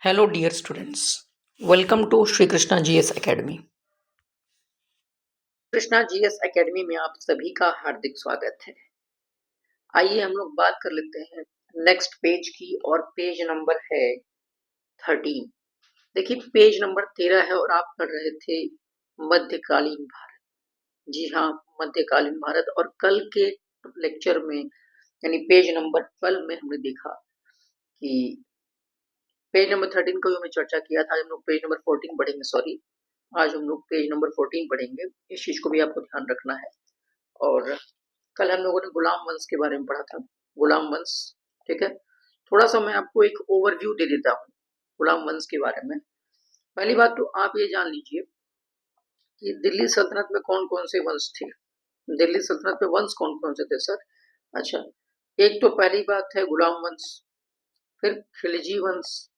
Hello, dear students. Welcome to Shri Krishna GS Academy. Krishna GS academy में आप सभी का हार्दिक स्वागत है। आइए हम लोग बात कर लेते हैं नेक्स्ट पेज की, और पेज नंबर है 13। देखिए, पेज नंबर 13 है और आप पढ़ रहे थे मध्यकालीन भारत। जी हाँ, मध्यकालीन भारत। और कल के लेक्चर में यानी पेज नंबर 12 में हमने देखा कि पेज नंबर 13 को हमने चर्चा किया था। हम लोग पेज नंबर 14 पढ़ेंगे। सॉरी, आज हम लोग पेज नंबर 14 पढ़ेंगे। इस चीज को भी आपको ध्यान रखना है। और कल हम लोगों ने गुलाम वंश के बारे में पढ़ा था। गुलाम वंश, ठीक है। थोड़ा सा मैं आपको एक ओवरव्यू दे देता हूँ गुलाम वंश के बारे में। पहली बात तो आप ये जान लीजिए कि दिल्ली सल्तनत में कौन कौन से वंश थे। दिल्ली सल्तनत में वंश कौन कौन से थे सर? अच्छा, एक तो पहली बात है गुलाम वंश, फिर खिलजी वंश,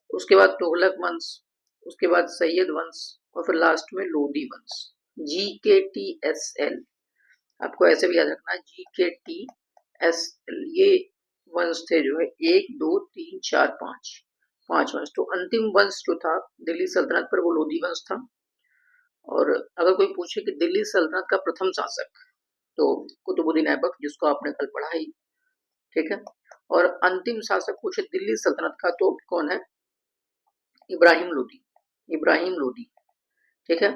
उसके बाद तुगलक वंश, उसके बाद सैयद वंश, और फिर लास्ट में लोधी वंश। GKTSL, आपको ऐसे भी याद रखना है, GKTSL। ये वंश थे जो है 1 2 3 4 5 वंश। तो अंतिम वंश जो था दिल्ली सल्तनत पर, वो लोधी वंश था। और अगर कोई पूछे कि दिल्ली सल्तनत का प्रथम शासक, तो कुतुबुद्दीन ऐबक, जिसको आपने कल पढ़ा ही, ठीक है। और अंतिम शासक पूछे दिल्ली सल्तनत का, तो कौन है? इब्राहिम लोदी। इब्राहिम लोदी, ठीक है।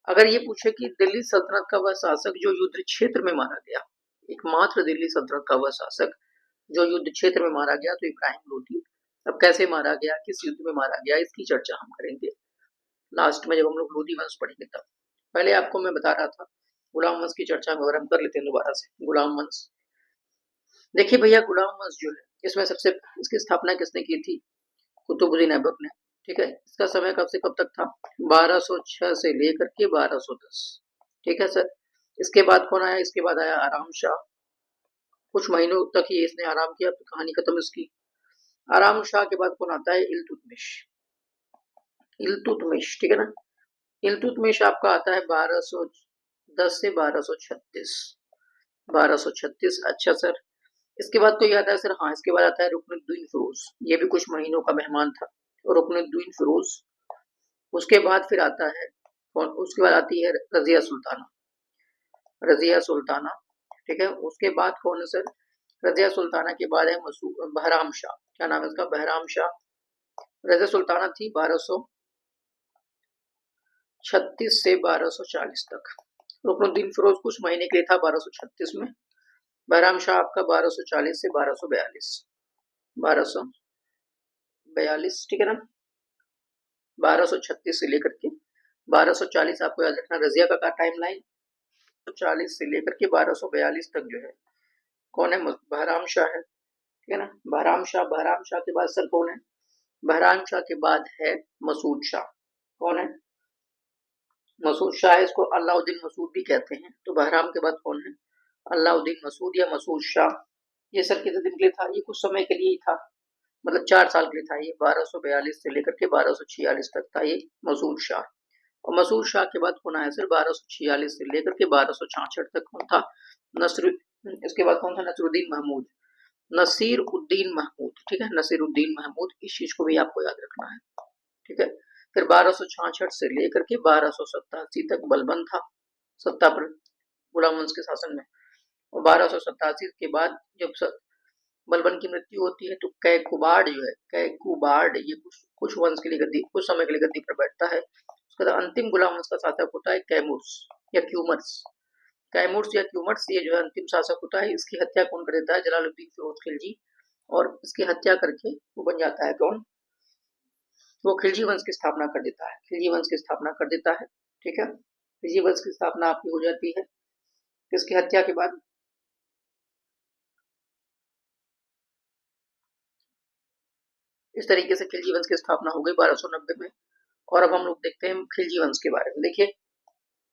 अगर ये पूछे कि दिल्ली सल्तनत का वह शासक जो युद्ध क्षेत्र में मारा गया, एकमात्र दिल्ली सल्तनत का वह शासक जो युद्ध क्षेत्र में मारा गया, तो इब्राहिम लोदी। अब कैसे मारा गया, किस युद्ध में मारा गया, इसकी चर्चा हम करेंगे लास्ट में, जब हम लोग लोधी वंश पढ़ेंगे तब। पहले आपको मैं बता रहा था गुलाम वंश की चर्चा में, अगर हम कर लेते हैं दोबारा से गुलाम वंश। देखिए भैया, गुलाम वंश जो है, इसमें सबसे इसकी स्थापना किसने की थी? कुतुबुद्दीन ऐबक ने, ठीक है। इसका समय कब से कब तक था? 1206 से लेकर के 1210, ठीक है सर। इसके बाद कौन आया? इसके बाद आया आराम शाह। कुछ महीनों तक ही इसने आराम किया, तो कहानी खत्म इसकी। आराम शाह के बाद कौन आता है? इल्तुतमिश। इल्तुतमिश, ठीक है ना। इल्तुतमिश आपका आता है 1210 से 1236। 1236, अच्छा सर। इसके बाद कोई आता है सर? हाँ, इसके बाद आता है रुकनुद्दीन फिरोज। ये भी कुछ महीनों का मेहमान था, रुकनुद्दीन फिरोज। उसके बाद फिर आता है कौन? उसके बाद आती है रजिया सुल्ताना। रजिया सुल्ताना, ठीक है। उसके बाद कौन है सर? रजिया सुल्ताना के बाद है बहराम शाह। क्या नाम है इसका? बहराम शाह। रजिया सुल्ताना थी 1236 से 1240 तक। रुकनुद्दीन फिरोज कुछ महीने के लिए था 1236 में। बहराम शाह आपका 1240 से 1242। 1242, ठीक है ना। 1236 से लेकर के 1240 आपको याद रखना। रजिया का टाइम लाइन 1240 से लेकर के 1242 तक जो है कौन है? बहराम शाह है, ठीक है ना। बहराम शाह। बहराम शाह के बाद सर कौन है? बहराम शाह के बाद है मसूद शाह। कौन है? मसूद शाह है। इसको अलाउद्दीन मसूद भी कहते हैं। तो बहराम के बाद कौन है? अलाउद्दीन मसूद या मसूद शाह। ये सर कितने दिन के लिए था? ये कुछ समय के लिए ही था, मतलब 4 साल के लिए था। ये 1242 से लेकर के 1246 तक था ये मसूद शाह। और मसूद शाह के बाद कौन आया सर? 1246 से लेकर के 1266 तक कौन था? नसर। इसके बाद कौन था? नसरुद्दीन महमूद। नसीर उद्दीन महमूद, ठीक है। नसीर उद्दीन महमूद, इस चीज को भी आपको याद रखना है, ठीक है। फिर 1266 से लेकर के 1287 तक बलबन था सत्ता पर गुलाम वंश के शासन में। और 1287 के बाद जब बलबन की मृत्यु होती है, तो कैकुबाड़ जो है, कैकुबाड़, ये कुछ वंश के लिए गद्दी, कुछ समय के लिए गद्दी पर बैठता है। उसके बाद अंतिम गुलाम वंश का शासक होता है कैमुर्स या क्यूमर्स। कैमुर्स या क्यूमर्स, ये जो है अंतिम शासक होता है। इसकी हत्या कौन कर देता है? जलालुद्दीन फिरोज खिलजी। और इसकी हत्या करके वो बन जाता है कौन? वो खिलजी वंश की स्थापना कर देता है। खिलजी वंश की स्थापना कर देता है, ठीक है। खिलजी वंश की स्थापना आपकी हो जाती है इसकी हत्या के बाद। इस तरीके से खिलजी वंश की स्थापना हो गई 1290 में। और अब हम लोग देखते हैं खिलजी वंश के बारे में। देखिए,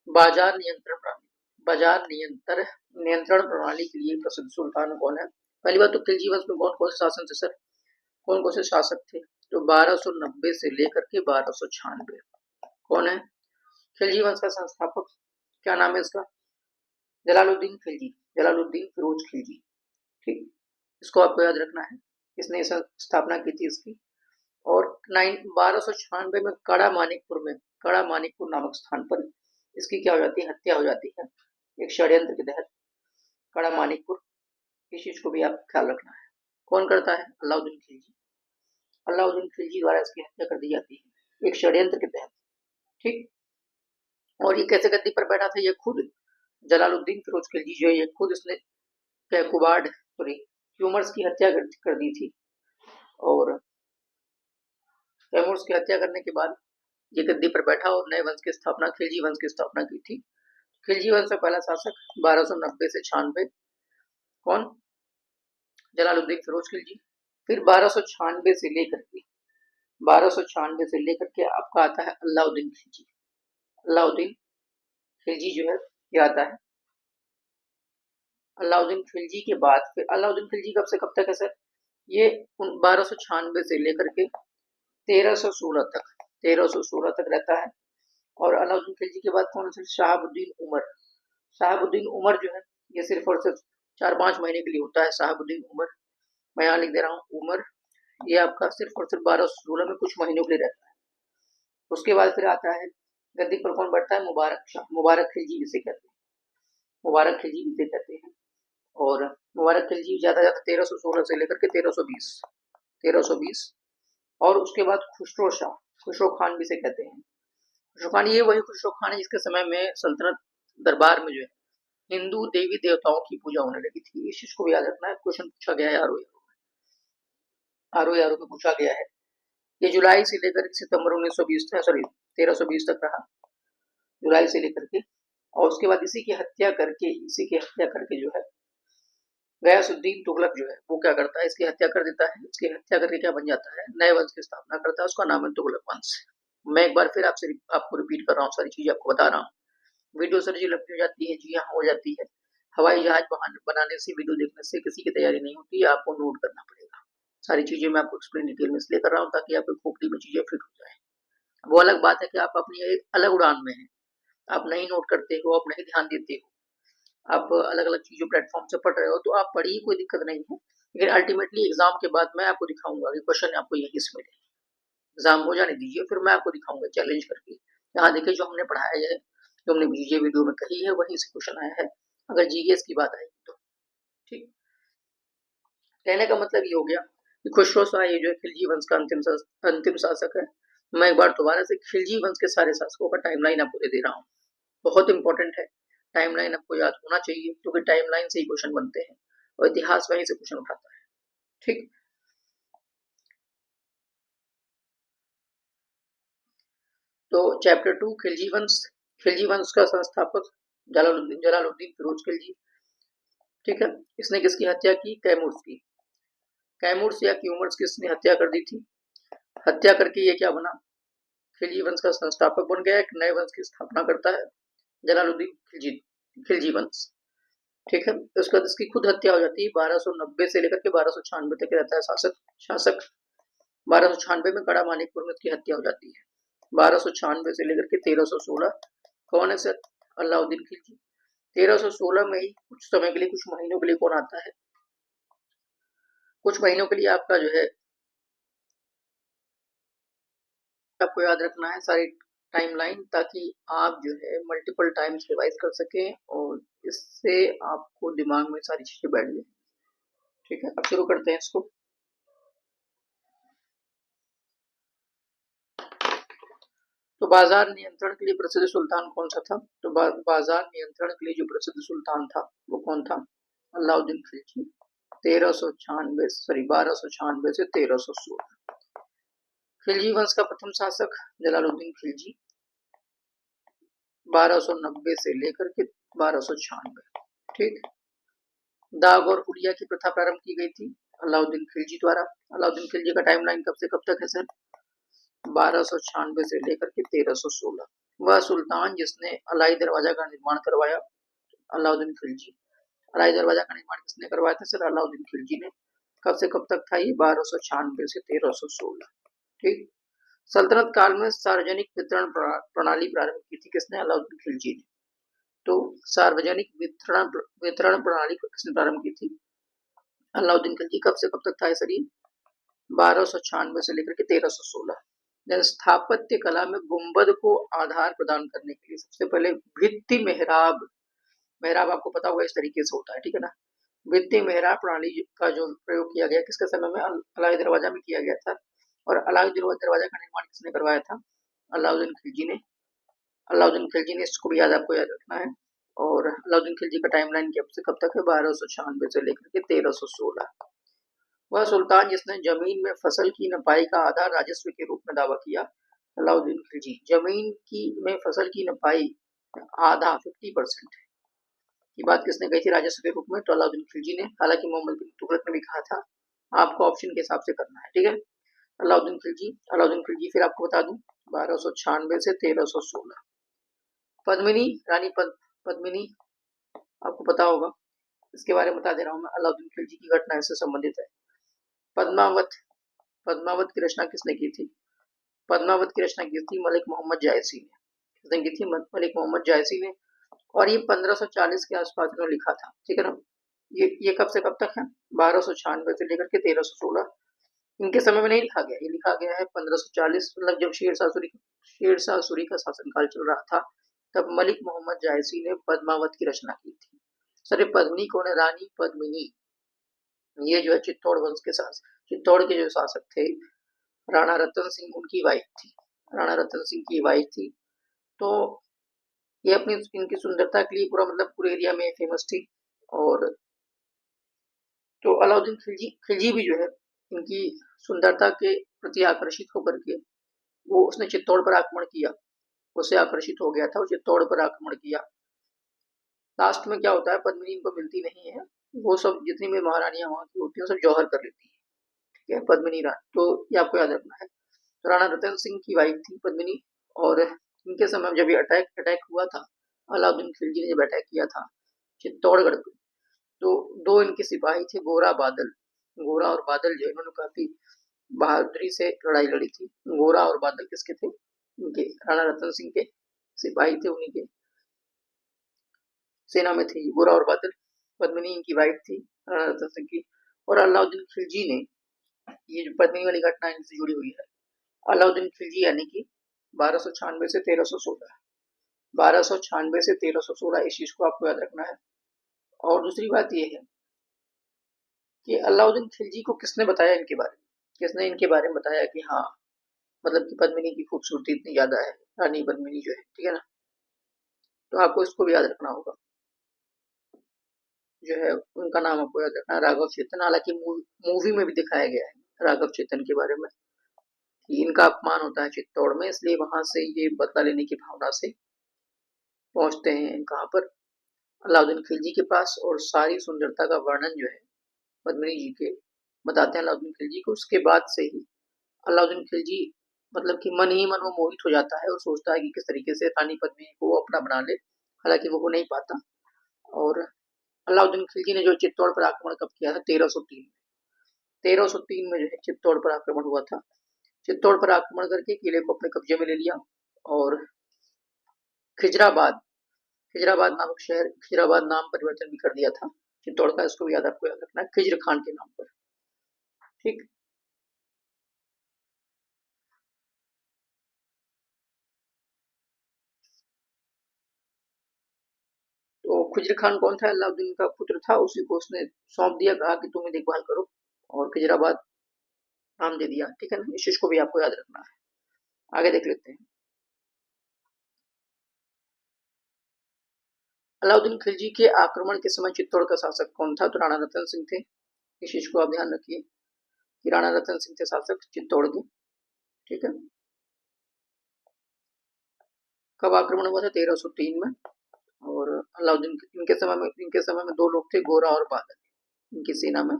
बाजार नियंत्रण प्रणाली। बाजार नियंत्रण प्रणाली के लिए प्रसिद्ध सुल्तान कौन है? पहली बात तो खिलजी वंश में कौन कौन से शासन थे सर? कौन कौन से शासक थे? तो 1290 से लेकर के 1296 कौन है? खिलजी वंश का संस्थापक क्या नाम है इसका? जलालुद्दीन खिलजी। जलालुद्दीन फिरोज खिलजी, ठीक। इसको आपको याद रखना है, इसने स्थापना की थी इसकी। और 1296 में कड़ा मानिकपुर नामक स्थान पर इसकी क्या हो जाती है, हत्या हो जाती है एक षड्यंत्र के तहत। कड़ा मानिकपुर, इस चीज को भी आप ख्याल रखना है। कौन करता है? अलाउद्दीन खिलजी। अलाउद्दीन खिलजी द्वारा इसकी हत्या कर दी जाती है एक षड्यंत्र के तहत। ठीक। और ये कैसे गद्दी पर बैठा था? ये खुद जलालुद्दीन फिरोज खिलजी जो है, ये खुद इसने कैकुबाड सॉरी ह्यूमर्स की हत्या कर दी थी। और तैमूर की हत्या करने के बाद ये गद्दी पर बैठा और नए वंश की स्थापना, खिलजी वंश की स्थापना की थी। खिलजी वंश का पहला शासक 1290 से 96 कौन? जलालुद्दीन फिरोज खिलजी। फिर 1296 से लेकर के आपका आता है अलाउद्दीन खिलजी। अलाउद्दीन खिलजी जो है ये आता है। अलाउद्दीन खिलजी के बाद फिर अलाउद्दीन खिलजी कब से कब तक है सर? ये 1296 से लेकर के 1316 तक रहता है। और अलाउद्दीन खिलजी के बाद कौन है? शहाबुद्दीन उमर। शहाबुद्दीन उमर जो है ये सिर्फ और सिर्फ 4-5 महीने के लिए होता है। शहाबुद्दीन उमर, मैं यहाँ लिख दे रहा हूँ उमर, ये आपका सिर्फ और सिर्फ 1216 में कुछ महीनों के लिए रहता है। उसके बाद फिर आता है गद्दी पर कौन बैठता है? मुबारक शाह। मुबारक खिलजी जिसे कहते हैं, मुबारक खिलजी जिसे कहते हैं। और मुबारक खिलजी ज्यादा 1316 से लेकर के 1320। और उसके बाद खुसरो शाह, खुसरो खान भी से कहते हैं। खुसरो खान ये वही खुसरो खान है जिसके समय में सल्तनत दरबार में जो है हिंदू देवी देवताओं की पूजा होने लगी थी। इस चीज को भी याद रखना है, क्वेश्चन पूछा गया है आरो में पूछा गया है। ये जुलाई से लेकर सितंबर 1920 सॉरी 1320 तक रहा, जुलाई से लेकर के। और उसके बाद इसी की हत्या करके जो है गयासुद्दीन तुगलक जो है वो क्या करता है? इसकी हत्या कर देता है। इसकी हत्या करके क्या बन जाता है? नए वंश की स्थापना करता है, उसका नाम है तुगलक वंश। मैं एक बार फिर आपको रिपीट कर रहा हूँ, सारी चीजें आपको बता रहा हूँ। वीडियो सर जी लंबी हो जाती है, जी हाँ हो जाती है। हवाई जहाज बनाने से, वीडियो देखने से किसी की तैयारी नहीं होती है, आपको नोट करना पड़ेगा। सारी चीजें मैं आपको एक्सप्लेन डिटेल में इसलिए कर रहा हूँ ताकि आपकी खोपड़ी में चीजें फिट हो जाए। वो अलग बात है कि आप अपनी एक अलग उड़ान में हैं, आप नहीं नोट करते हो, आप नहीं ध्यान देते हो, आप अलग अलग चीजों प्लेटफॉर्म से पढ़ रहे हो, तो आप पढ़िए, कोई दिक्कत नहीं है। लेकिन अल्टीमेटली एग्जाम के बाद मैं आपको दिखाऊंगा कि क्वेश्चन आपको यही से मिले। एग्जाम हो जाने दीजिए, फिर मैं आपको दिखाऊंगा चैलेंज करके। यहाँ देखिए जो हमने पढ़ाया है, जो हमने जीके वीडियो में कही है, वहीं से क्वेश्चन आया है, अगर जीएस की बात आएगी तो। ठीक, कहने का मतलब ये हो गया कि खुसरो शाह ये जो खिलजी वंश का अंतिम शासक है। मैं एक बार दोबारा से खिलजी वंश के सारे शासकों का टाइमलाइन आपको दे रहा हूँ, बहुत इंपॉर्टेंट है। टाइमलाइन आपको याद होना चाहिए क्योंकि टाइमलाइन से ही क्वेश्चन बनते हैं और इतिहास वहीं से क्वेश्चन उठाता है। ठीक, तो चैप्टर 2 खिलजी वंश का संस्थापक जलालुद्दीन फिरोज खिलजी। ठीक है, इसने किसकी हत्या की? कैमूर्स की। कैमूर्स या क्यूमर्स की इसने हत्या कर दी थी। हत्या करके ये क्या बना? खिलजी वंश का संस्थापक बन गया, एक नए वंश की स्थापना करता है, जलालुद्दीन खिलजी वंश। ठीक है, उसके बाद इसकी खुद हत्या हो जाती है। 1290 से लेकर के 1296 तक रहता है शासक। 1296 में कड़ा मानिकपुर में इसकी हत्या हो जाती है। 1296 से लेकर के 1316 कौन है सर? अलाउद्दीन खिलजी। 1316 में ही कुछ समय के लिए, कुछ महीनों के लिए कौन आता है? कुछ महीनों के लिए आपका जो है, आपको याद रखना है सारी टाइमलाइन, ताकि आप जो है मल्टीपल टाइम्स रिवाइज कर सकें और इससे आपको दिमाग में सारी चीजें बैठ जाए। ठीक है, अब शुरू करते हैं इसको। तो बाजार नियंत्रण के लिए प्रसिद्ध सुल्तान कौन सा था? तो बाजार नियंत्रण के लिए जो प्रसिद्ध सुल्तान था वो कौन था? अलाउद्दीन खिलजी। 1296 से 1316। खिलजी वंश का प्रथम शासक जलालुद्दीन खिलजी, 1290 से लेकर के 1296। ठीक, दाग और हुलिया की प्रथा प्रारंभ की गई थी अलाउद्दीन खिलजी द्वारा। अलाउद्दीन खिलजी का टाइमलाइन कब से कब तक है सर? 1296 से लेकर के 1316। वह सुल्तान जिसने अलाई दरवाजा का निर्माण करवाया, अलाउद्दीन खिलजी। अलाई दरवाजा का निर्माण किसने करवाया था सर? अलाउद्दीन खिलजी ने। कब से कब तक था ये? 1296 से 1316। ठीक, सल्तनत काल में सार्वजनिक वितरण प्रणाली प्रारंभ की थी किसने? अलाउद्दीन खिलजी ने। तो सार्वजनिक वितरण प्रणाली किसने प्रारंभ की थी? अलाउद्दीन खिलजी। कब से कब तक था सर ये? 1296 से लेकर के 1316। देन स्थापत्य कला में गुंबद को आधार प्रदान करने के लिए सबसे पहले भित्ति मेहराब, मेहराब आपको पता होगा इस तरीके से होता है, ठीक है ना। भित्ति मेहराब प्रणाली का जो प्रयोग किया गया किसके समय में, अलाउद्दीन दरवाजा में किया गया था। और अलाउद्दीन दरवाजा का निर्माण किसने करवाया था, अलाउद्दीन खिलजी ने। अलाउद्दीन खिलजी ने, इसको भी याद आपको याद रखना है। और अलाउद्दीन खिलजी का टाइमलाइन कब से कब तक है, 1296 से लेकर के 1316। वह सुल्तान जिसने जमीन में फसल की नपाई का आधा राजस्व के रूप में दावा किया, अलाउद्दीन खिलजी। जमीन की में फसल की नपाई आधा 50% की बात किसने कही थी राजस्व के रूप में, तो अलाउद्दीन खिलजी ने। हालांकि मोहम्मद बिन तुगलक ने भी कहा था, आपको ऑप्शन के हिसाब से करना है, ठीक है। अलाउद्दीन खिलजी, अलाउद्दीन खिलजी फिर आपको बता दूं 1296 से 1316। पद्मिनी, रानी पद्मिनी आपको पता होगा, इसके बारे में बता दे रहा हूँ मैं। अलाउद्दीन खिलजी की घटना इससे संबंधित है। पद्मावत, पद्मावत की रचना किसने की थी, पद्मावत की रचना की थी मलिक मोहम्मद जायसी ने। किसने की थी, मलिक मोहम्मद जायसी ने। और ये 1540 के आसपास इन्होंने लिखा था, ठीक है ना। ये कब से कब तक है, 1296 से लेकर के 1316। इनके समय में नहीं लिखा गया, ये लिखा गया है 1540, मतलब जब शेरशाह सूरी का शासनकाल चल रहा था, तब मलिक मोहम्मद जायसी ने पद्मावत की रचना की थी। सर पद्मिनी कौन है, रानी पद्मिनी। ये जो है चित्तौड़ वंश के साथ, चित्तौड़ के जो शासक थे राणा रतन सिंह, उनकी वाइफ थी, राणा रतन सिंह की वाइफ थी। तो ये अपनी इनकी सुंदरता के लिए पूरा, मतलब पूरे एरिया में फेमस थी। और तो अलाउद्दीन खिलजी भी जो है इनकी सुंदरता के प्रति आकर्षित होकर के वो उसने चित्तौड़ पर आक्रमण किया, उससे आकर्षित हो गया था और चित्तौड़ पर आक्रमण किया। लास्ट में क्या होता है, पद्मिनी इनको मिलती नहीं है, वो सब जितनी भी महारानियां वहां की होती है सब जौहर कर लेती है, ठीक है, पद्मिनी रानी। तो ये आपको याद रखना है। तो राणा रतन सिंह की वाइफ थी पद्मिनी। और इनके समय जब ये अटैक अटैक हुआ था, अलाउद्दीन खिलजी ने जब अटैक किया था चित्तौड़गढ़ पे, तो दो इनके सिपाही थे, गोरा बादल, गोरा और बादल जो इन्होंने काफी बहादुरी से लड़ाई लड़ी थी। गोरा और बादल किसके थे, इनके राणा रतन सिंह के सिपाही थे, उन्हीं के सेना में थे गोरा और बादल। पद्मिनी इनकी वाइफ थी राणा रतन सिंह की। और अलाउद्दीन खिलजी ने, ये जो पद्मिनी वाली घटना इनसे जुड़ी हुई है, अलाउद्दीन खिलजी यानी कि 1296 से 1316, 1296 से 1316, इस चीज को आपको याद रखना है। और दूसरी बात यह है कि अलाउद्दीन खिलजी को किसने बताया इनके बारे में, किसने इनके बारे में बताया कि हाँ, मतलब कि पद्मिनी की खूबसूरती इतनी ज्यादा है, रानी पद्मिनी जो है, ठीक है ना। तो आपको इसको भी याद रखना होगा, जो है उनका नाम आपको याद रखना है, राघव चेतन। हालांकि मूवी में भी दिखाया गया है राघव चेतन के बारे में कि इनका अपमान होता है चित्तौड़ में, इसलिए वहां से ये बदला लेने की भावना से पहुंचते हैं कहाँ पर, अलाउद्दीन खिलजी के पास। और सारी सुंदरता का वर्णन जो है पद्मिनी जी के बताते हैं अलाउद्दीन खिलजी को। उसके बाद से ही अलाउद्दीन खिलजी, मतलब कि मन ही मन वो मोहित हो जाता है और सोचता है कि किस तरीके से रानी पद्मिनी को वो अपना बना ले। हालांकि वो हो नहीं पाता। और अलाउद्दीन खिलजी ने जो चित्तौड़ पर आक्रमण कब किया था, 1303 में, 1303 में जो है चित्तौड़ पर आक्रमण हुआ था। चित्तौड़ पर आक्रमण करके किले को अपने कब्जे में ले लिया। और खिजराबाद, खिजराबाद नामक शहर, खिजराबाद नाम परिवर्तन भी कर दिया था चित्तौड़ का, इसको भी याद आपको याद रखना है, खिजर खान के नाम पर, ठीक। तो खिजर खान कौन था, अलाउद्दीन का पुत्र था, उसी को उसने सौंप दिया, कहा कि तुम देखभाल करो, और खिजराबाद नाम दे दिया, ठीक है ना। इस चीज को भी आपको याद रखना है। आगे देख लेते हैं। अलाउद्दीन खिलजी के आक्रमण के समय चित्तौड़ का शासक कौन था, तो राणा रतन सिंह थे। इस चीज को आप ध्यान रखिए कि राणा रतन सिंह थे शासक चित्तौड़ के, ठीक है। कब आक्रमण हुआ था, 1303 में। और अलाउद्दीन, इनके समय में दो लोग थे, गोरा और बादल, इनकी सेना में,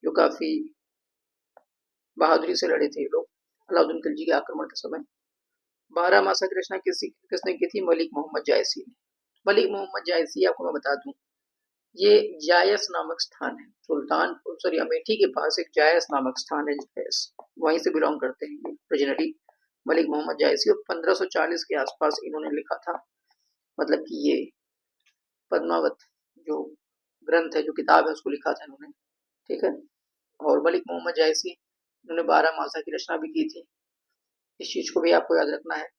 जो काफी बहादुरी से लड़े थे ये लोग अलाउद्दीन खिलजी के आक्रमण के समय। 12 मासा की रचना किसने की थी, मलिक मोहम्मद जायसी ने। मलिक मोहम्मद जायसी, आपको मैं बता दूं, ये जायस नामक स्थान है, सुल्तानपुर, सॉरी, अमेठी के पास एक जायस नामक स्थान है, जायस, वहीं से बिलोंग करते हैं ये ओरिजिनली, मलिक मोहम्मद जायसी। और 1540 के आसपास इन्होंने लिखा था, मतलब कि ये पद्मावत जो ग्रंथ है, जो किताब है, उसको लिखा था इन्होंने, ठीक है। और मलिक मोहम्मद जायसी उन्होंने 12 मासा की रचना भी की थी, इस चीज को भी आपको याद रखना है।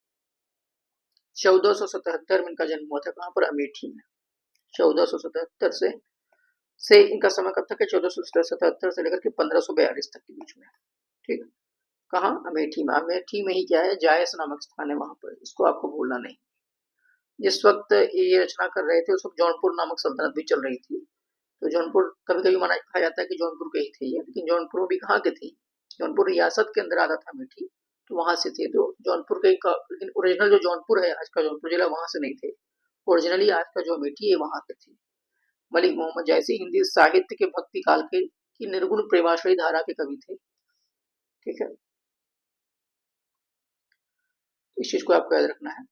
1477 में इनका जन्म हुआ था, कहाँ पर, अमेठी में। 1477 से इनका समय कब तक है, 1477 से लेकर के 1542 तक के बीच में। ठीक, कहाँ, अमेठी में। अमेठी में ही क्या है, जायस नामक स्थान है वहां पर, इसको आपको भूलना नहीं। जिस वक्त ये रचना कर रहे थे उस वक्त जौनपुर नामक सल्तनत भी चल रही थी। तो जौनपुर कभी कभी माना कहा जाता है कि जौनपुर के ही थे ये, लेकिन जौनपुर भी कहाँ के थे, जौनपुर रियासत के अंदर आता था अमेठी, तो वहां से थे। तो जौनपुर के लेकिन ओरिजिनल जो जौनपुर है आज का जौनपुर जिला, वहां से नहीं थे। ओरिजिनली आज का जो अमेठी है वहां के थे। मलिक मोहम्मद जैसी हिंदी साहित्य के भक्ति काल के की निर्गुण प्रेमाश्रयी धारा के कवि थे। ठीक है, इस चीज को आपको याद रखना है।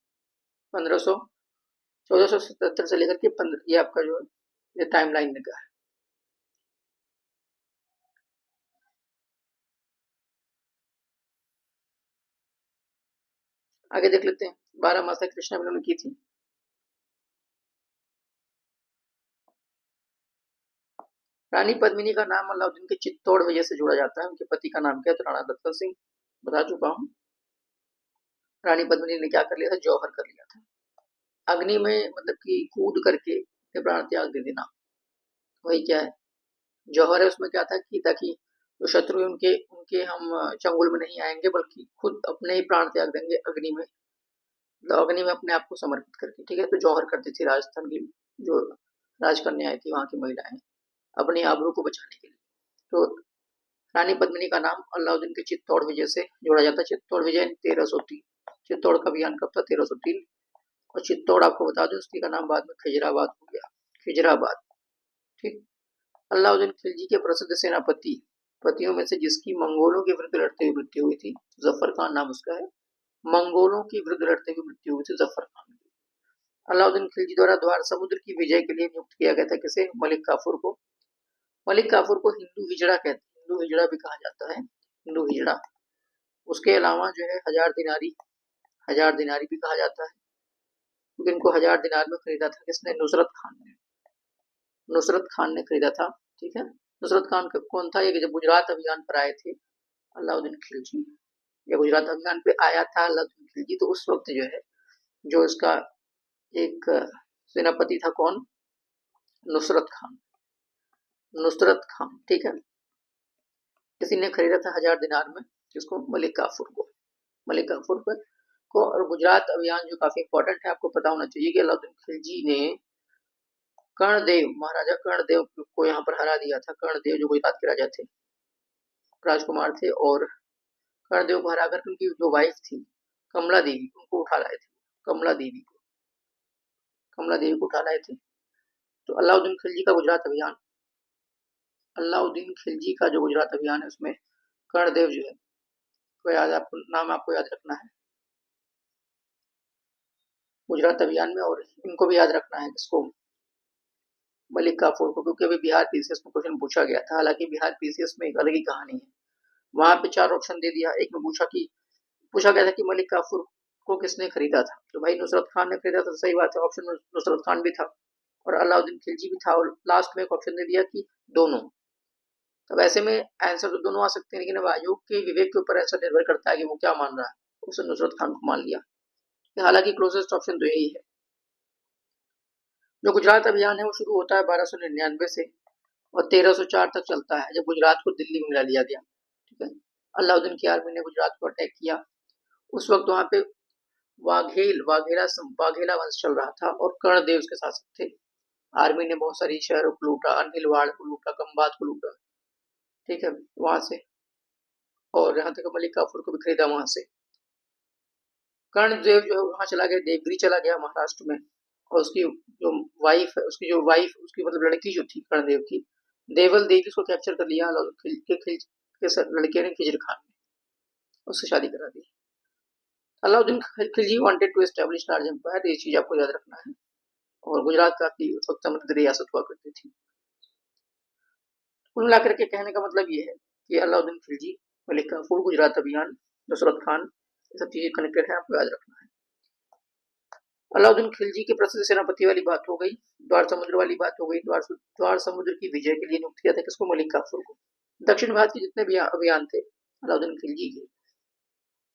1477 से लेकर के 15, ये आपका जो ये टाइम लाइन में का है। आगे देख लेते हैं, 12 मासा की रचना उन्होंने की थी। रानी पद्मिनी का नाम अलाउद्दीन के चित्तौड़ वजह से जोड़ा जाता है। उनके पति का नाम क्या है, तो राणा रतन सिंह, बता चुका हूँ। रानी पद्मिनी ने क्या कर लिया था, जौहर कर लिया था। अग्नि में मतलब कि कूद करके प्राण त्याग दे देना, वही क्या है, जौहर है। उसमें क्या था कि ताकि जो शत्रु उनके उनके हम चंगुल में नहीं आएंगे, बल्कि खुद अपने ही प्राण त्याग देंगे अग्नि में, मतलब अग्नि में अपने आप को समर्पित करके। ठीक है, तो जौहर करती थी राजस्थान की जो राजकन्याएं थी, वहां की महिलाएं, अपनी आबरू को बचाने के लिए। तो रानी पद्मिनी का नाम अलाउद्दीन के चित्तौड़ विजय से जोड़ा जाता है। चित्तौड़ विजय 1303, चित्तौड़ का अभियान कब था, 1303। और चित्तौड़ आपको बता दूं उसकी का नाम बाद में खिजराबाद हो गया, खिजराबाद। ठीक, अलाउद्दीन खिलजी के प्रसिद्ध सेनापति पतियों में से जिसकी मंगोलों के विरुद्ध लड़ते हुए मृत्यु हुई थी, जफर खान नाम उसका है। मंगोलों की विरुद्ध लड़ते हुए मृत्यु हुई थी जफर खान की। अलाउद्दीन खिलजी द्वारा द्वार समुद्र की विजय के लिए नियुक्त किया गया था किसे, मलिक काफूर को। मलिक काफूर को हिंदू हिजड़ा कहते हैं, हिंदू हिजड़ा भी कहा जाता है, हिंदू हिजड़ा। उसके अलावा जो है हजार दिनारी भी कहा जाता है, क्योंकि इनको 1000 दिनार में खरीदा था किसने, नुसरत खान ने। नुसरत खान ने खरीदा था। ठीक है, नुसरत खान कौन था, ये जब गुजरात अभियान पर आए थे अलाउद्दीन खिलजी, या गुजरात अभियान पे आया था अलाउद्दीन खिलजी, तो उस वक्त जो है जो इसका एक सेनापति था, कौन, नुसरत खान, नुसरत खान। ठीक है, किसी ने खरीदा था 1000 दिनार में, किसको, मलिक काफूर को, मलिक काफूर को। और गुजरात अभियान जो काफी इंपॉर्टेंट है, आपको पता होना चाहिए कि अलाउद्दीन खिलजी ने कर्णदेव, महाराजा कर्णदेव को यहाँ पर हरा दिया था। कर्णदेव जो गुजरात के राजा थे, राजकुमार थे, और कर्णदेव को हराकर उनकी जो वाइफ थी कमला देवी, उनको उठा लाए थे, कमला देवी को, कमला देवी को उठा लाए थे। तो अलाउद्दीन खिलजी का गुजरात अभियान, अलाउद्दीन खिलजी का जो गुजरात अभियान है उसमें कर्णदेव जो है, को याद, आपको नाम आपको याद रखना है गुजरात अभियान में। और इनको भी याद रखना है, किसको, मलिक काफूर को, क्योंकि अभी बिहार पीसीएस में क्वेश्चन पूछा गया था। हालांकि बिहार पीसीएस में एक अलग ही कहानी है, वहां पे 4 ऑप्शन दे दिया। एक में पूछा गया था कि मलिक काफूर को किसने खरीदा था, तो भाई नुसरत खान ने खरीदा था, सही बात है, ऑप्शन में नुसरत खान भी था और अलाउद्दीन खिलजी भी था, और लास्ट में एक ऑप्शन दे दिया कि दोनों। तब ऐसे में आंसर तो दोनों आ सकते हैं, लेकिन अब आयोग के विवेक के ऊपर ऐसा निर्भर करता है कि वो क्या मान रहा है। उसने नुसरत खान को मान लिया, हालांकि क्लोजेस्ट ऑप्शन तो यही है। जो गुजरात अभियान है वो शुरू होता है 1299 से और 1304 तक चलता है, जब गुजरात को दिल्ली में मिला लिया गया। ठीक है, अलाउद्दीन की आर्मी ने गुजरात को अटैक किया। उस वक्त वहां पे वाघेला वंश चल रहा था और कर्णदेव उसके शासक थे। आर्मी ने बहुत सारी शहरों को लूटा, अनिलवाड़ को लूटा, खंबात को लूटा। ठीक है, वहां से, और यहाँ तक मलिक काफूर को भी खरीदा वहां से। कर्णदेव जो है वहां चला गया, देवगिरी चला गया महाराष्ट्र में, और उसकी जो वाइफ उसकी मतलब लड़की जो थी कर्णदेव की, देवल देवी, उसको कैप्चर कर लिया लड़के ने, खिजर खान ने, उससे शादी करा दी। Alauddin Khilji wanted to establish large empire, ये चीज आपको याद रखना है। और गुजरात काफी उस वक्त समृद्ध रियासत हुआ करती थी। कुल मिलाकर के कहने का मतलब ये है कि अलाउद्दीन खिलजी, मलिक काफूर, गुजरात अभियान, नुसरत खान, ये सब चीजें कनेक्टेड है, आपको याद रखना है। अलाउद्दीन खिलजी के प्रसिद्ध सेनापति वाली बात हो गई, द्वार समुद्र वाली बात हो गई। द्वार समुद्र की विजय के लिए नियुक्त किया था किसको, मलिक काफूर को। दक्षिण भारत के जितने भी अभियान थे अलाउद्दीन खिलजी के,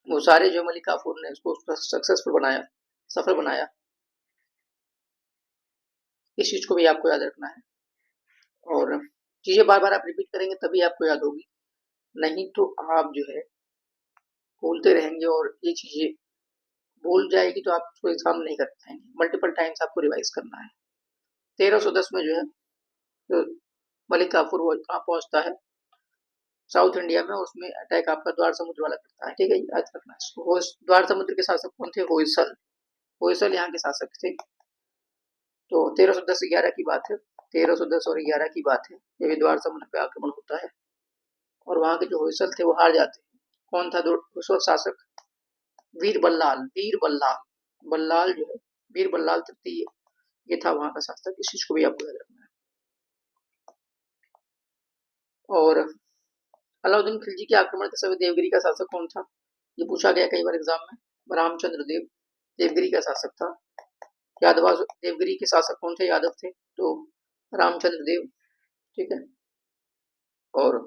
वो सारे जो मलिक काफूर ने उसको सक्सेसफुल बनाया, सफल बनाया। इस चीज को भी आपको याद रखना है और चीजें बार बार आप रिपीट करेंगे तभी आपको याद होगी, नहीं तो आप जो है भूलते रहेंगे और ये चीजें भूल जाएगी तो आप उसको एग्जाम नहीं कर पाएंगे। मल्टीपल टाइम्स आपको रिवाइज करना है। 1310 में जो है तो मलिक काफूर वो कहाँ पहुंचता है, साउथ इंडिया में, उसमें अटैक आपका द्वार समुद्र वाला करता है। ठीक है, याद रखना है। द्वार समुद्र के शासक कौन थे, होयसल। होयसल यहाँ के शासक थे। तो 1310-11 की बात है, 1310 और 11 की बात है, जब द्वार समुद्र पे आक्रमण होता है और वहां के जो होयसल थे वो हार जाते हैं। कौन था उस वक्त शासक, वीर बल्लाल। वीर बल्लाल, बल्लाल जो है वीर बल्लाल तृतीय, ये था वहां का शासक। इस चीज को भी आपको याद रखना है। और अलाउद्दीन खिलजी के आक्रमण के समय देवगिरी का शासक कौन था, ये पूछा गया कई बार एग्जाम में। रामचंद्र देव देवगिरी का शासक था। यादव देवगिरी के शासक कौन थे, यादव थे, तो रामचंद्र देव। ठीक है, और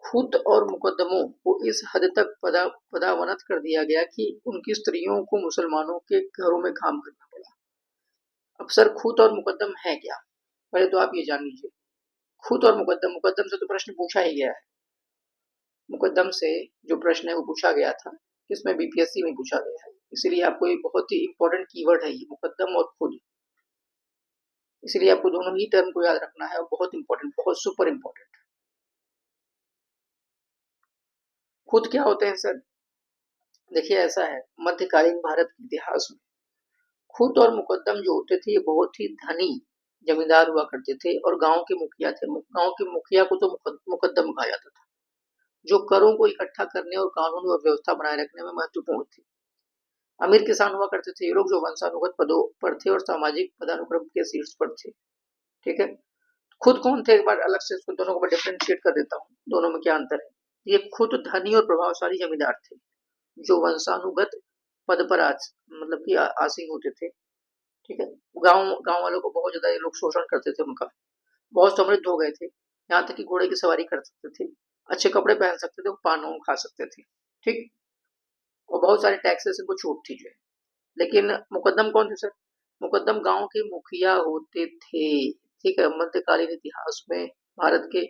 खुद और मुकदमों को इस हद तक पदावनत कर दिया गया कि उनकी स्त्रियों को मुसलमानों के घरों में काम करना पड़ा। अब सर खुद और मुकदम है क्या, पहले तो आप ये जान लीजिए। खुद और मुकदम, मुकदम से तो प्रश्न पूछा ही गया है। मुकदम से जो प्रश्न है वो पूछा गया था, इसमें बीपीएससी में पूछा गया है, इसलिए आपको ये बहुत ही इंपॉर्टेंट कीवर्ड है, ये मुकदम और खुद। इसलिए आपको दोनों ही टर्म को याद रखना है और बहुत इंपॉर्टेंट, बहुत सुपर इंपॉर्टेंट। खुद क्या होते हैं सर, देखिए ऐसा है, मध्यकालीन भारत के इतिहास में खुद और मुकदम जो होते थे ये बहुत ही धनी जमींदार हुआ करते थे और गांव के मुखिया थे। गांव के मुखिया को तो मुकदम कहा जाता था, जो करों को इकट्ठा करने और कानून व व्यवस्था बनाए रखने में महत्वपूर्ण थे। अमीर किसान हुआ करते थे ये लोग, जो वंशानुगत पदों पर थे और सामाजिक पदानुक्रम के शीर्ष पर थे। ठीक है, खुद कौन थे, एक बार अलग से इसको दोनों को डिफ्रेंशिएट कर देता हूँ, दोनों में क्या अंतर है। ये खुद धनी और प्रभावशाली जमींदार थे, जो वंशानुगत पद पर मतलब कि आसीन होते थे। ठीक है, गांव गांव वालों को बहुत ज्यादा ये लोग शोषण करते थे उनका, बहुत समृद्ध हो गए थे, यहाँ तक कि घोड़े की सवारी कर सकते थे, अच्छे कपड़े पहन सकते थे, पान खा सकते थे। ठीक, और बहुत सारे टैक्सेस इनको छूट थी जो है। लेकिन मुकदम कौन थे सर, मुकदम गांव के मुखिया होते थे। ठीक है, मध्यकालीन इतिहास में भारत के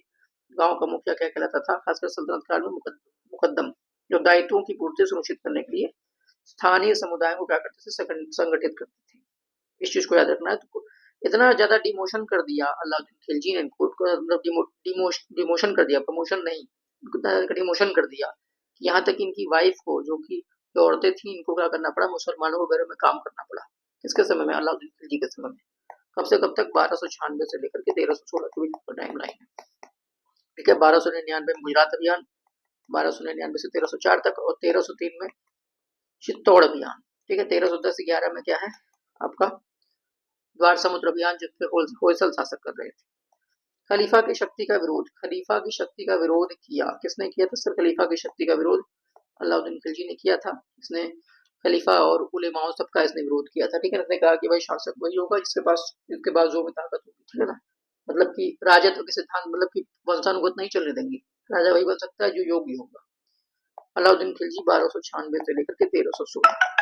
गांव का मुखिया क्या कहलाता था, खासकर सल्तनत काल में मुकदम, जो दायित्वों की पूर्ति सुनिश्चित करने के लिए स्थानीय समुदायों को क्या करते थे, संगठित करते थे। इस चीज को याद रखना है। तो इतना ज्यादा डिमोशन कर दिया अलाउद्दीन खिलजी ने इनको, मतलब डिमोशन कर दिया, प्रमोशन नहीं, डिमोशन कर दिया, यहाँ तक इनकी वाइफ को, जो कि जो औरतें थी, इनको क्या करना पड़ा, मुसलमानों के घर में काम करना पड़ा। किसके समय में, अलाउद्दीन खिलजी के समय में। कब से कब तक, 1296 से लेकर के 1316 के बीच का टाइम लाइन है। ठीक है, 1299 में गुजरात अभियान, 1299 से 1304 तक, और 1303 में चित्तौड़ अभियान। ठीक है, 1310-11 में क्या है आपका द्वार समुद्र अभियान, जिसपे होयसल शासक कर रहे थे। खलीफा की शक्ति का विरोध, खलीफा की शक्ति का विरोध किया, किसने किया था सर, खलीफा की शक्ति का विरोध अलाउद्दीन खिलजी ने किया था। इसने खलीफा और उलेमाओं सबका इसने विरोध किया था। ठीक है, इसने कहा कि भाई शासक वही होगा जिसके पास जो भी ताकत होगी। ठीक है ना, मतलब कि राजत्व के सिद्धांत, मतलब कि वंशानुगत नहीं चलने देंगे, राजा वही बन सकता है जो योग्य होगा। अलाउद्दीन खिलजी 1296 से लेकर के 1316।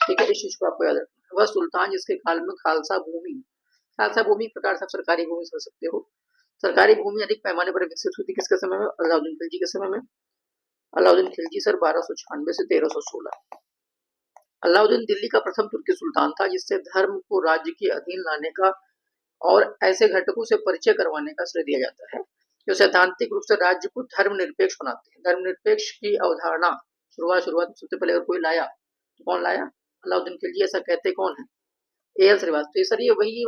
ठीक है, इस चीज को आपको याद रखना। वह सुल्तान जिसके काल में खालसा भूमि, खालसा भूमि प्रकार से सरकारी भूमि समझ सकते हो, सरकारी भूमि अधिक पैमाने पर विकसित हुई थी किसके समय में, अलाउद्दीन खिलजी के समय में। अलाउद्दीन खिलजी सर 1296 से 1316। अलाउद्दीन दिल्ली का प्रथम तुर्की सुल्तान था, जिससे धर्म को राज्य के अधीन लाने का और ऐसे घटकों से परिचय करवाने का श्रेय दिया जाता है जो सैद्धांतिक रूप से राज्य को धर्मनिरपेक्ष बनाते हैं। धर्मनिरपेक्ष की अवधारणा शुरुआत में सबसे पहले अगर कोई लाया तो कौन लाया, अलाउद्दीन खिलजी। ऐसा कहते कौन है, एएल श्रीवास्तव। सर ये वही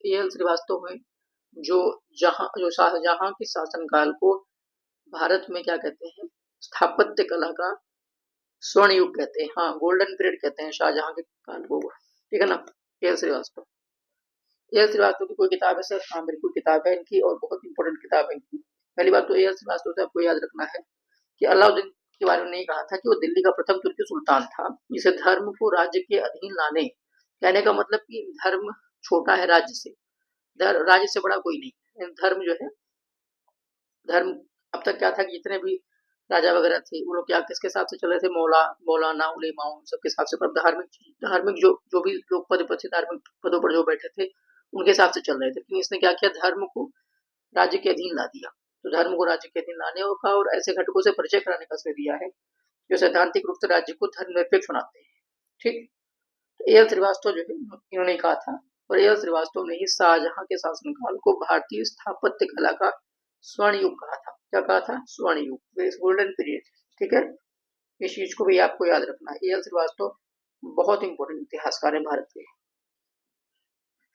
एएल श्रीवास्तव में जो शाहजहां के शासनकाल को भारत में क्या कहते हैं, स्थापत्य कला का स्वर्ण युग कहते हैं, हाँ गोल्डन पीरियड कहते हैं शाहजहां के काल को। ठीक है ना, एएल श्रीवास्तव। एएल श्रीवास्तव की कोई किताब है सर, हाँ बिल्कुल किताब है इनकी, और बहुत इंपॉर्टेंट किताब है इनकी। पहली बात तो एएल श्रीवास्तव से आपको याद रखना है कि अलाउद्दीन के बारे में नहीं कहा था कि वो दिल्ली का प्रथम तुर्की सुल्तान था, जिसे धर्म को राज्य के अधीन लाने, कहने का मतलब कि धर्म छोटा है राज्य से, राज्य से बड़ा कोई नहीं, धर्म जो है, धर्म अब तक क्या था कि जितने भी राजा वगैरह थे, वो लोग क्या किसके हिसाब से चल रहे थे, मौलाना उलेमाओं सबके हिसाब से, पर धार्मिक जो जो भी लोग पद पर थे, धार्मिक पदों पर जो बैठे थे उनके हिसाब से चल रहे थे। लेकिन इसने क्या किया, धर्म को राज्य के अधीन ला दिया। तो धर्म को राज्य के अधीन लाने का और ऐसे घटकों से परिचय कराने का श्रेय दिया है जो सैद्धांतिक रूप से राज्य को धर्मनिरपेक्ष बनाते हैं। ठीक, तो ए एल श्रीवास्तव जो है इन्होंने कहा था, और ए एल श्रीवास्तव ने ही शाहजहां के शासनकाल को भारतीय स्थापत्य कला का स्वर्ण युग कहा था। क्या कहा था, स्वर्ण युग, गोल्डन पीरियड। ठीक है, इस चीज को भी आपको याद रखना है। ए एल श्रीवास्तव बहुत इंपॉर्टेंट इतिहासकार है भारत के।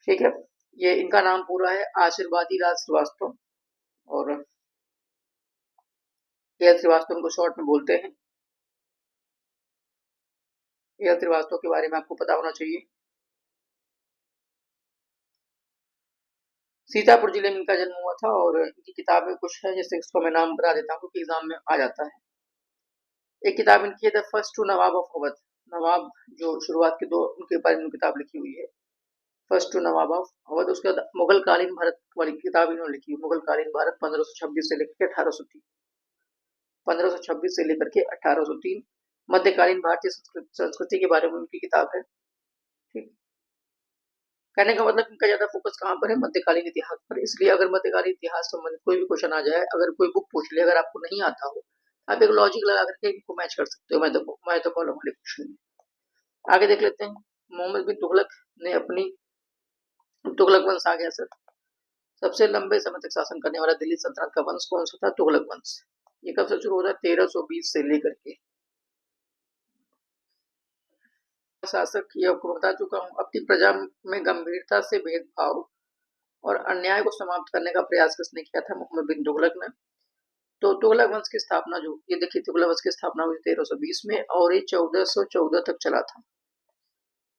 ठीक है, ये इनका नाम पूरा है आशीर्वादी राज श्रीवास्तव, और ए एल श्रीवास्तव उनको शॉर्ट में बोलते हैं। ए एल श्रीवास्तव के बारे में आपको पता होना चाहिए। सीतापुर जिले में इनका जन्म हुआ था, और इनकी किताब में कुछ है, जैसे इसको मैं नाम बता देता हूँ क्योंकि एग्जाम में आ जाता है। एक किताब इनकी है the first two Nawab of Awadh, नवाब जो शुरुआत के दो उनके बारे में किताब लिखी हुई है, first two Nawab of Awadh. उसके बाद मुगल कालीन भारत वाली किताब इन्होंने लिखी है, मुगल कालीन भारत 1526 से लेकर 1803, 1526 से लेकर के 1803, मध्यकालीन भारतीय संस्कृति के बारे में उनकी किताब है। ठीक, कहने का मतलब इनका ज्यादा फोकस कहाँ पर है, मध्यकालीन इतिहास पर। इसलिए अगर मध्यकालीन इतिहास संबंधित कोई भी क्वेश्चन आ जाए, अगर कोई बुक पूछ ले, अगर आपको नहीं आता हो, आप एक लॉजिक लगा करके इनको मैच कर सकते हो मैं तो कॉलम वाले क्वेश्चन में। आगे देख लेते हैं। मोहम्मद बिन तुगलक ने अपनी, तुगलक वंश आ गया सर। सबसे लंबे समय तक शासन करने वाला दिल्ली सल्तनत का वंश कौन सा था, तुगलक वंश। ये कब से शुरू होता है, 1320 से लेकर के। शासक ये आपको बता चुका हूँ। अपनी प्रजा में गंभीरता से भेदभाव और अन्याय को समाप्त करने का प्रयास किसने किया था, मोहम्मद बिन तुगलक ने। तो तुगलक वंश की स्थापना जो, ये देखिए तुगलक वंश की स्थापना हुई 1320 में, और ये 1414 तक चला था।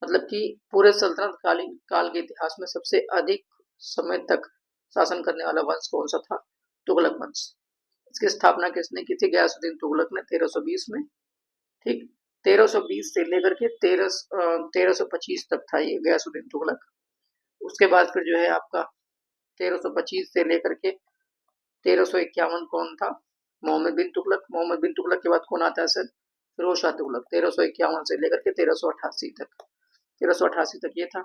मतलब कि पूरे सल्तनत कालीन काल के इतिहास में सबसे अधिक समय तक शासन करने वाला वंश कौन सा था, तुगलक वंश। इसकी स्थापना किसने की थी, गयासुद्दीन तुगलक ने 1320 में। ठीक, 1320 से लेकर के 1325 तक था ये गयासुद्दीन तुगलक। उसके बाद फिर जो है आपका 1325 से लेकर के 1351 कौन था, मोहम्मद बिन तुगलक। मोहम्मद बिन तुगलक के बाद कौन आता है सर, फिरोज शाह तुगलक, 1351 से लेकर के 1388 तक, 1388 तक ये था।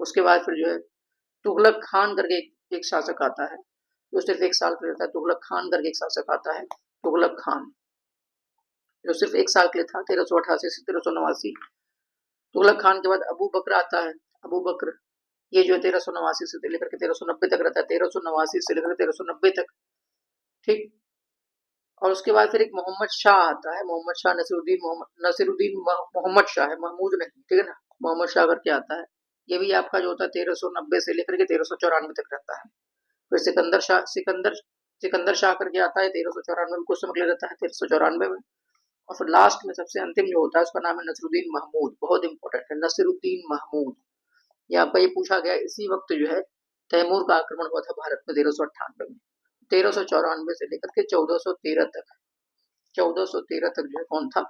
उसके बाद फिर जो है तुगलक खान करके एक शासक आता है, जो सिर्फ एक साल के लिए रहता है। तुगलक खान करके एक शासक आता है, तुगलक खान, जो सिर्फ एक साल के लिए था, 1388 से 1389। तुगलक खान के बाद अबू बकर आता है, अबू बकर, ये जो है 1389 से लेकर के 1390 तक रहता है, 1389 से लेकर 1390 तक। ठीक, और उसके बाद फिर एक मोहम्मद शाह आता है, मोहम्मद शाह नसीरुद्दीन मोहम्मद शाह है, महमूद नहीं, ठीक है ना, मोहम्मद शाह करके आता है। ये भी आपका जो होता है 1390 से लेकर के 1394 तक रहता है। फिर सिकंदर शाह करके आता है 1394 में, कुछ समय के लिए रहता है 1394 में। और फिर लास्ट में सबसे अंतिम जो होता है उसका नाम है नसरुद्दीन महमूद, बहुत इंपॉर्टेंट है, नसरुद्दीन महमूद। ये आपका ये पूछा गया इसी वक्त जो है तैमूर का आक्रमण हुआ था भारत में 1398 में, 1394 से लेकर के 1413 तक, 1413 तक जो है कौन था,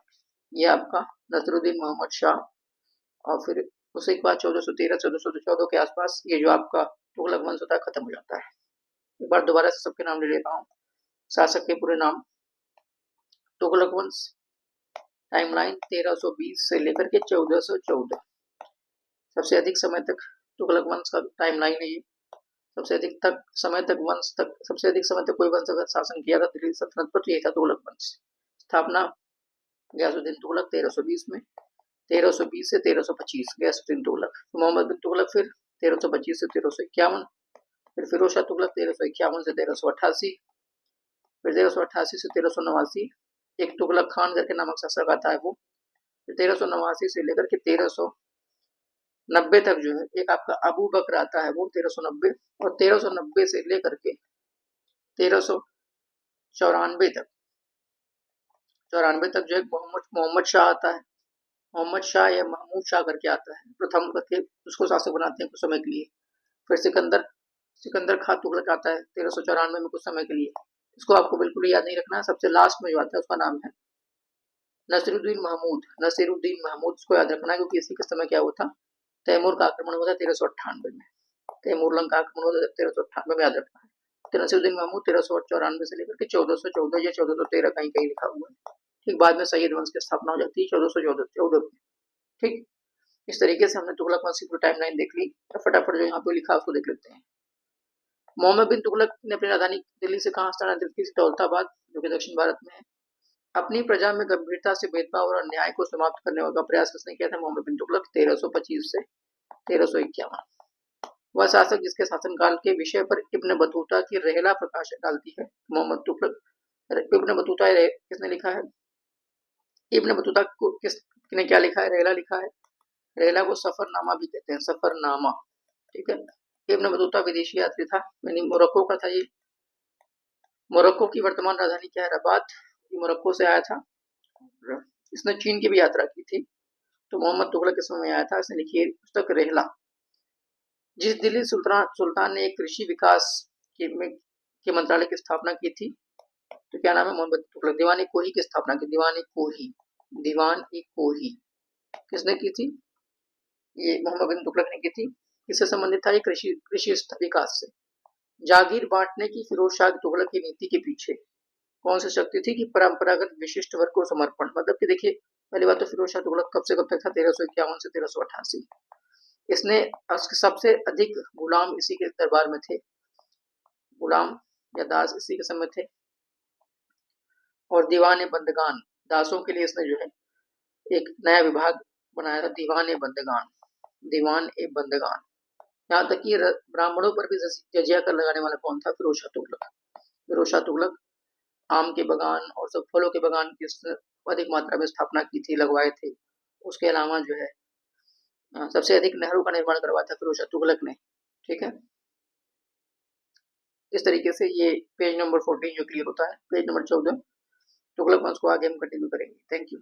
ये आपका नसरुद्दीन मोहम्मद शाह। और फिर उसी के बाद 1413 1414 के आसपास ये जो आपका तुगलक वंश होता है खत्म हो जाता है। एक बार दोबारा से सबके नाम ले लेता हूँ। शासक के पूरे नाम, तुगलक वंश, टाइमलाइन 1320 से लेकर के 1414, सबसे अधिक समय तक तुगलक वंश का टाइमलाइन है ये। सबसे अधिक तक समय तक वंश तक, सबसे अधिक समय तक कोई वंश अगर शासन किया था दिल्ली सल्तनत पर तो यही था तुगलक वंश। स्थापना गयासुद्दीन तुगलक 1320 में, 1320 से 1325 गयासुद्दीन तुगलक। मोहम्मद बिन तुगलक फिर 1325 से 1351, फिर फिरोज शाह तुगलक 1351 से 1388, फिर 1388 से 1389 एक तुगलक खान करके नामक शासक आता है वो, फिर 1389 से लेकर के 1390 तक जो है एक आपका अबू बकर आता है वो 1390, और 1390 से लेकर के 1394 तक, 94 तक जो है मोहम्मद शाह आता है। मोहम्मद शाह या महमूद शाह करके आता है, प्रथम करके उसको शासक बनाते हैं कुछ समय के लिए। फिर सिकंदर खां तुगलक आता है 1394 में कुछ समय के लिए। इसको आपको बिल्कुल याद नहीं रखना है, सबसे लास्ट में जो आता है उसका नाम है नसीरुद्दीन महमूद, नसीरुद्दीन महमूद, इसको याद रखना है क्योंकि इसी के समय क्या हुआ था, तैमूर का आक्रमण हुआ था 1398 में, तैमूर लंग का आक्रमण हुआ था 1398 में, याद रखना है। नसीरुद्दीन महमूद 1394 से लेकर के 1414 या 1413 कहीं कहीं लिखा हुआ है। ठीक, बाद में सैयद वंश की स्थापना हो जाती है 1414 में। ठीक, इस तरीके से हमने तुगलक वंश की पूरी टाइमलाइन देख ली। फटाफट जो यहाँ पे लिखा उसको देख लेते हैं। मोहम्मद बिन तुगलक ने अपनी राजधानी दिल्ली से कहाँ स्थानांतरित की? दौलताबाद, जो कि दक्षिण भारत में है। अपनी प्रजा में गंभीरता से भेदभाव और अन्याय को समाप्त करने का प्रयास किसने किया था? मोहम्मद बिन तुगलक 1325 से 1351। वह शासक जिसके शासनकाल के विषय पर इब्न बतूता की रहला प्रकाश डालती है, मोहम्मद तुगलक। इब्न बतूता किसने लिखा है? इब्न बतूता को किसने क्या लिखा है? रहला लिखा है। रहला को सफरनामा भी कहते हैं, सफरनामा। ठीक है, इब्न बतूता विदेशी यात्री था, यानी मोरक्को का था ये। मोरक्को की वर्तमान राजधानी क्या है? रबात। मोरक्को से आया था। इसने चीन की भी यात्रा की थी। तो मोहम्मद तुगलक किस समय आया था? इसने लिखी है पुस्तक रहला। जिस दिल्ली सुल्तान ने एक कृषि विकास के मंत्रालय की स्थापना की थी, तो क्या नाम है? मोहम्मद तुगलक। दीवान ए कोही की स्थापना की, दीवान ए कोही, दीवान ए कोही किसने की थी? ये मोहम्मद बिन तुगलक ने की थी। किससे संबंधित था ये? कृषि विकास से। जागीर बांटने की फिरोज शाह तुगलक की नीति के पीछे कौन सी शक्ति थी? कि परंपरागत विशिष्ट वर्ग को समर्पण। मतलब कि देखिए, पहली बात तो फिरोज शाह तुगलक कब से कब तक था? 1351 से 1388। इसने सबसे अधिक गुलाम इसी के दरबार में थे, गुलाम या दास इसी के समय थे। और दीवान बंदगान, दासों के लिए इसने जो है एक नया विभाग बनाया था, दीवान बंदगान, दीवान ए बंदगान। यहाँ तक कि ब्राह्मणों पर भी जजिया कर लगाने वाला कौन था? फिरोज शाह तुगलक। फिरोज शाह तुगलक आम के बागान और सब फलों के बागान की अधिक मात्रा में स्थापना की थी, लगवाए थे। उसके अलावा जो है सबसे अधिक नहरों का निर्माण करवाया था फिरोज शाह तुगलक ने। ठीक है, इस तरीके से ये पेज नंबर 14 जो क्लियर होता है। पेज नंबर 14 तुगलक वंश को आगे हम कंटिन्यू करेंगे। Thank you.